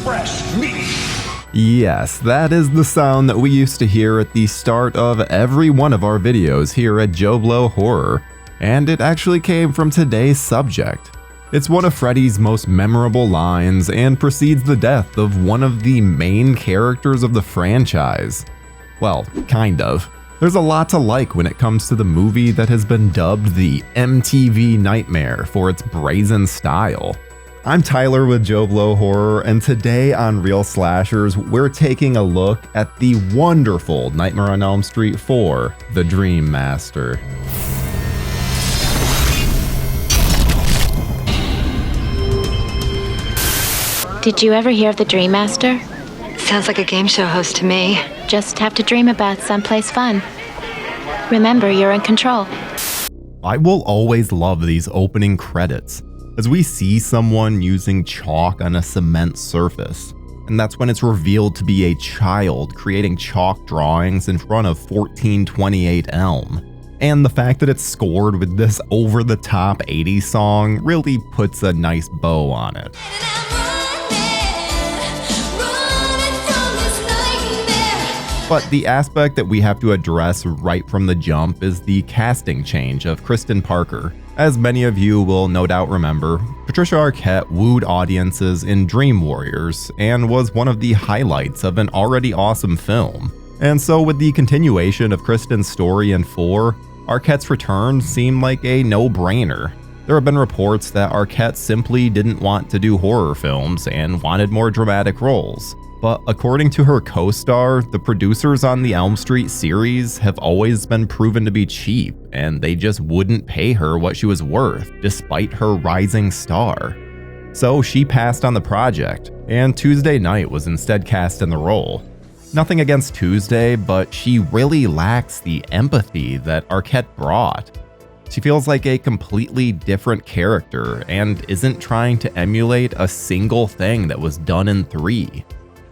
fresh meat. Yes, that is the sound that we used to hear at the start of every one of our videos here at JoBlo Horror, and it actually came from today's subject. It's one of Freddy's most memorable lines and precedes the death of one of the main characters of the franchise. Well, kind of. There's a lot to like when it comes to the movie that has been dubbed the MTV Nightmare for its brazen style. I'm Tyler with JoBlo Horror, and today on Real Slashers, we're taking a look at the wonderful Nightmare on Elm Street 4, The Dream Master. Did you ever hear of the Dream Master? Sounds like a game show host to me. Just have to dream about someplace fun. Remember, you're in control. I will always love these opening credits, as we see someone using chalk on a cement surface, and that's when it's revealed to be a child creating chalk drawings in front of 1428 Elm. And the fact that it's scored with this over-the-top 80s song really puts a nice bow on it. But the aspect that we have to address right from the jump is the casting change of Kristen Parker. As many of you will no doubt remember, Patricia Arquette wooed audiences in Dream Warriors and was one of the highlights of an already awesome film. And so with the continuation of Kristen's story in 4, Arquette's return seemed like a no-brainer. There have been reports that Arquette simply didn't want to do horror films and wanted more dramatic roles. But according to her co-star, the producers on the Elm Street series have always been proven to be cheap, and they just wouldn't pay her what she was worth, despite her rising star. So she passed on the project, and Tuesday Knight was instead cast in the role. Nothing against Tuesday, but she really lacks the empathy that Arquette brought. She feels like a completely different character, and isn't trying to emulate a single thing that was done in 3.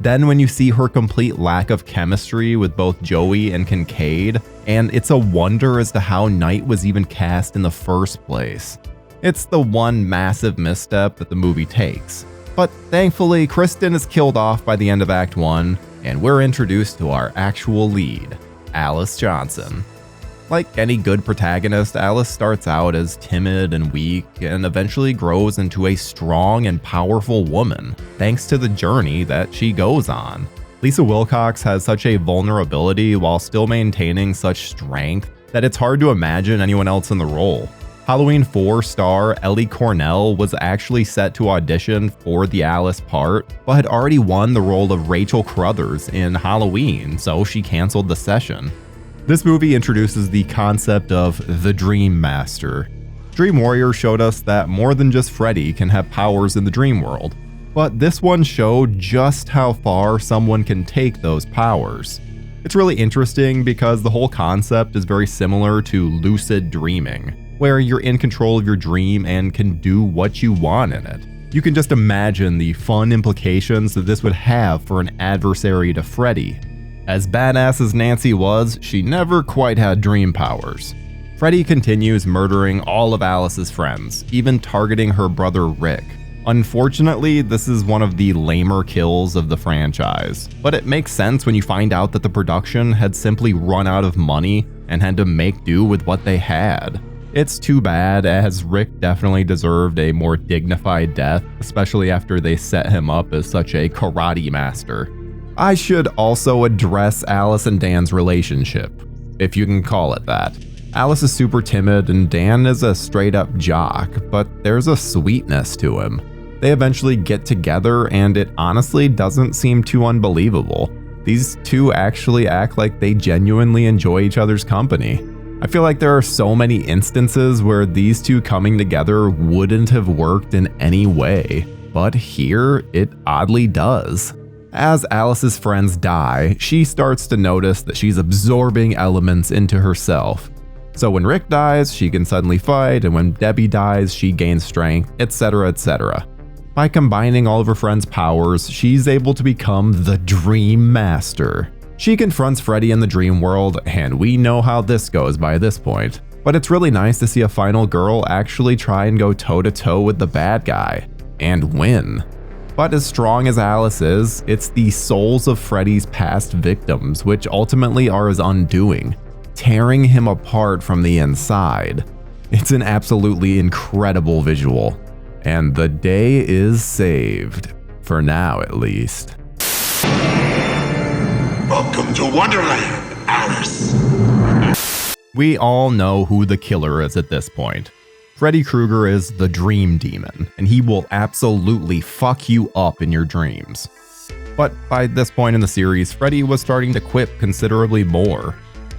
Then when you see her complete lack of chemistry with both Joey and Kincaid, and it's a wonder as to how Knight was even cast in the first place. It's the one massive misstep that the movie takes. But thankfully, Kristen is killed off by the end of Act 1, and we're introduced to our actual lead, Alice Johnson. Like any good protagonist, Alice starts out as timid and weak and eventually grows into a strong and powerful woman, thanks to the journey that she goes on. Lisa Wilcox has such a vulnerability while still maintaining such strength that it's hard to imagine anyone else in the role. Halloween 4 star Ellie Cornell was actually set to audition for the Alice part, but had already won the role of Rachel Crothers in Halloween, so she canceled the session. This movie introduces the concept of the Dream Master. Dream Warrior showed us that more than just Freddy can have powers in the dream world, but this one showed just how far someone can take those powers. It's really interesting because the whole concept is very similar to lucid dreaming, where you're in control of your dream and can do what you want in it. You can just imagine the fun implications that this would have for an adversary to Freddy. As badass as Nancy was, she never quite had dream powers. Freddy continues murdering all of Alice's friends, even targeting her brother Rick. Unfortunately, this is one of the lamer kills of the franchise, but it makes sense when you find out that the production had simply run out of money and had to make do with what they had. It's too bad, as Rick definitely deserved a more dignified death, especially after they set him up as such a karate master. I should also address Alice and Dan's relationship, if you can call it that. Alice is super timid and Dan is a straight up jock, but there's a sweetness to him. They eventually get together and it honestly doesn't seem too unbelievable. These two actually act like they genuinely enjoy each other's company. I feel like there are so many instances where these two coming together wouldn't have worked in any way, but here it oddly does. As Alice's friends die, she starts to notice that she's absorbing elements into herself. So when Rick dies, she can suddenly fight, and when Debbie dies, she gains strength, etc, etc. By combining all of her friends' powers, she's able to become the Dream Master. She confronts Freddy in the dream world, and we know how this goes by this point. But it's really nice to see a final girl actually try and go toe-to-toe with the bad guy, and win. But as strong as Alice is, it's the souls of Freddy's past victims which ultimately are his undoing, tearing him apart from the inside. It's an absolutely incredible visual, and the day is saved, for now at least. Welcome to Wonderland, Alice. We all know who the killer is at this point. Freddy Krueger is the Dream Demon, and he will absolutely fuck you up in your dreams. But by this point in the series, Freddy was starting to quip considerably more.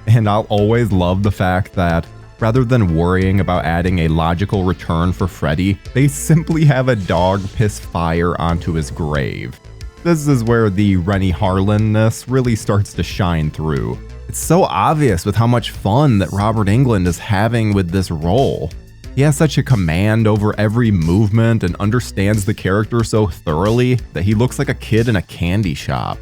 And I'll always love the fact that, rather than worrying about adding a logical return for Freddy, they simply have a dog piss fire onto his grave. This is where the Rennie Harlan-ness really starts to shine through. It's so obvious with how much fun that Robert Englund is having with this role. He has such a command over every movement and understands the character so thoroughly that he looks like a kid in a candy shop.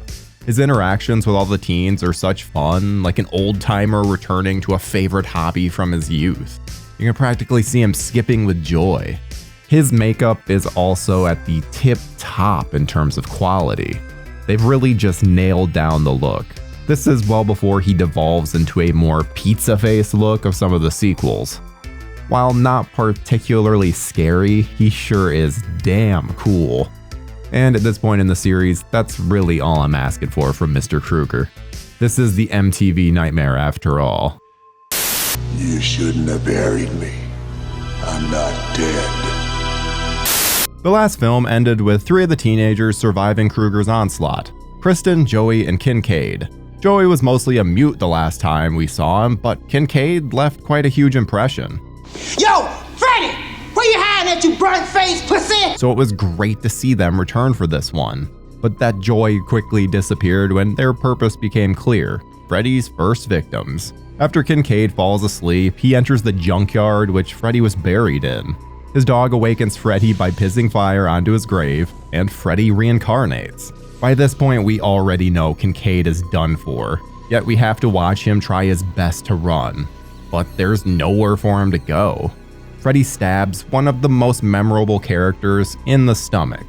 His interactions with all the teens are such fun, like an old-timer returning to a favorite hobby from his youth. You can practically see him skipping with joy. His makeup is also at the tip top in terms of quality. They've really just nailed down the look. This is well before he devolves into a more pizza face look of some of the sequels. While not particularly scary, he sure is damn cool. And at this point in the series, that's really all I'm asking for from Mr. Krueger. This is the MTV nightmare after all. You shouldn't have buried me. I'm not dead. The last film ended with 3 of the teenagers surviving Krueger's onslaught: Kristen, Joey, and Kincaid. Joey was mostly a mute the last time we saw him, but Kincaid left quite a huge impression. Yo, Freddy! Where you hiding at, you burnt-faced pussy? So it was great to see them return for this one. But that joy quickly disappeared when their purpose became clear: Freddy's first victims. After Kincaid falls asleep, he enters the junkyard which Freddy was buried in. His dog awakens Freddy by pissing fire onto his grave, and Freddy reincarnates. By this point, we already know Kincaid is done for, yet we have to watch him try his best to run. But there's nowhere for him to go. Freddy stabs one of the most memorable characters in the stomach,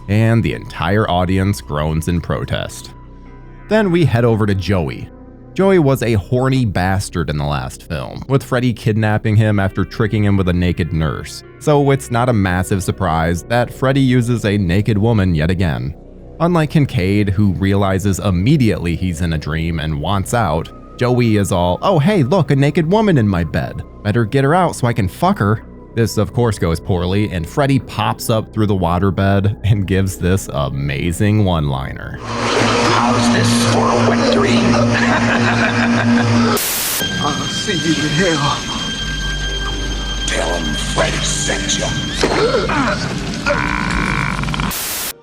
and the entire audience groans in protest. Then we head over to Joey. Joey was a horny bastard in the last film, with Freddy kidnapping him after tricking him with a naked nurse. So it's not a massive surprise that Freddy uses a naked woman yet again. Unlike Kincaid, who realizes immediately he's in a dream and wants out, Joey is all, "Oh hey, look, a naked woman in my bed. Better get her out so I can fuck her." This of course goes poorly, and Freddy pops up through the waterbed and gives this amazing one-liner. How's this for a wet dream? I'll see you in hell. Tell him Freddy sent you.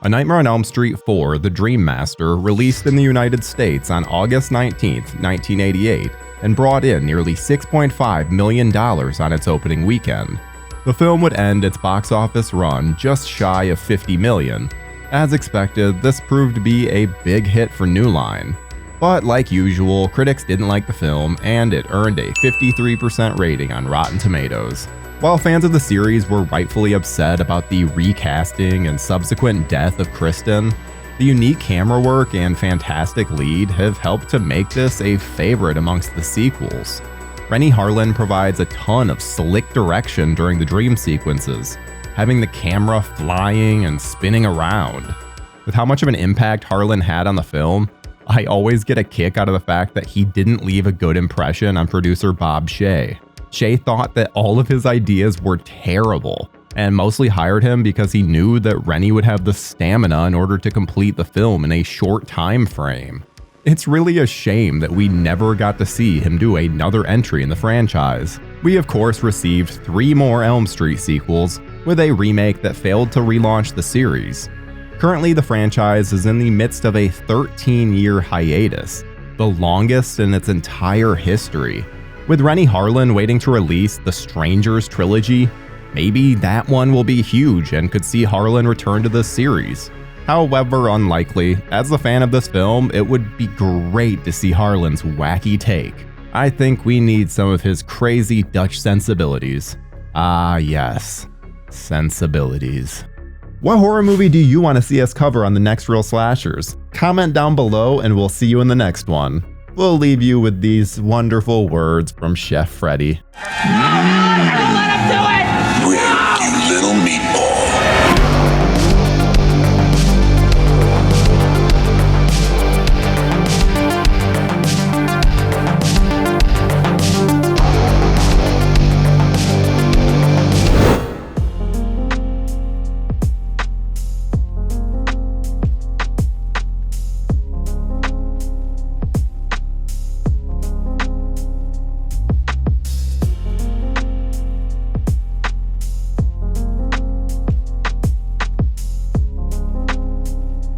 A Nightmare on Elm Street 4: The Dream Master released in the United States on August 19, 1988, and brought in nearly $6.5 million on its opening weekend. The film would end its box office run just shy of $50 million. As expected, this proved to be a big hit for New Line. But like usual, critics didn't like the film, and it earned a 53% rating on Rotten Tomatoes. While fans of the series were rightfully upset about the recasting and subsequent death of Kristen, the unique camera work and fantastic lead have helped to make this a favorite amongst the sequels. Rennie Harlan provides a ton of slick direction during the dream sequences, having the camera flying and spinning around. With how much of an impact Harlan had on the film, I always get a kick out of the fact that he didn't leave a good impression on producer Bob Shaye. Shaye thought that all of his ideas were terrible, and mostly hired him because he knew that Rennie would have the stamina in order to complete the film in a short time frame. It's really a shame that we never got to see him do another entry in the franchise. We of course received 3 more Elm Street sequels, with a remake that failed to relaunch the series. Currently, the franchise is in the midst of a 13-year hiatus, the longest in its entire history. With Rennie Harlan waiting to release the Strangers trilogy, maybe that one will be huge and could see Harlan return to this series. However unlikely, as a fan of this film, it would be great to see Harlan's wacky take. I think we need some of his crazy Dutch sensibilities. Ah yes, sensibilities. What horror movie do you want to see us cover on the next Real Slashers? Comment down below and we'll see you in the next one. We'll leave you with these wonderful words from Chef Freddy.